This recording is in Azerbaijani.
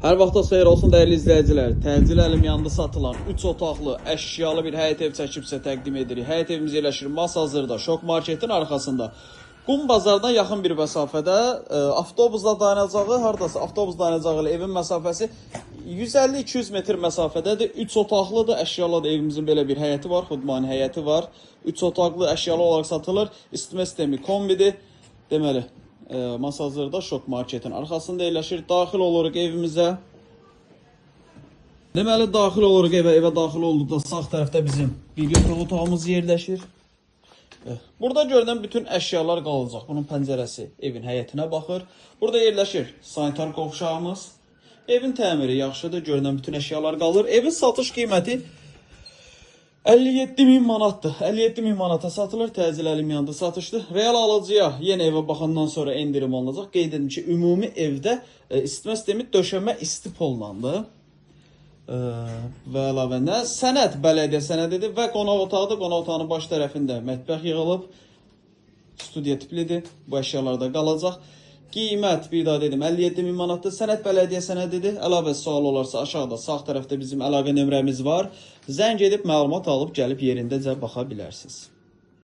Hər vaxtda xeyir olsun dəyərli izləyicilər. Təcil əlim yanında satılan 3 otaqlı əşyalı bir həyət ev çəkib sizə təqdim edirik. Həyət evimiz yerləşir Masazırda, Şok Marketin arxasında. Qum bazardan yaxın bir məsafədə avtobusla dayanacağı, hardasa avtobus dayanacağı ilə evin məsafəsi 150-200 metr məsafədədir. 3 otaqlıdır, əşyalı da evimizin belə bir həyəti var, xudmani həyəti var. 3 otaqlı əşyalı olaraq satılır. İstinmə sistemi kombidir. Deməli, Masazırda Şok Marketin arxasında yerləşir. Daxil oluruq evimizə. Deməli, daxil oluruq evə daxil olduqda sağ tərəfdə bizim bir yataq otağımız yerləşir. Burada görünən bütün əşyalar qalacaq. Bunun pəncərəsi evin həyətinə baxır. Burada yerləşir sanitar qovşağımız. Evin təmiri yaxşıdır. Görünən bütün əşyalar qalır. Evin satış qiyməti 57.000 manatdır. 57.000 manata satılır. Təcil əlim yanında satışdır. Real alıcıya yenə evə baxandan sonra endirim olunacaq. Qeyd edim ki, ümumi evdə isitmə sistemi döşəmə isti pollandır. Və əlavə nə? Sənəd bələdiyyə sənədidir və qonaq otağıdır. Qonaq otağının baş tərəfində mətbəx yığılıb. Studiya tiplidir. Bu əşyalar da qalacaq. Qiymət bir daha dedim 57.000 manatdır. Sənəd bələdiyyə sənədidir. Əlavə sual olarsa aşağıda sağ tərəfdə bizim əlaqə nömrəmiz var. Zəng edib məlumat alıb gəlib yerindəcə baxa bilərsiniz.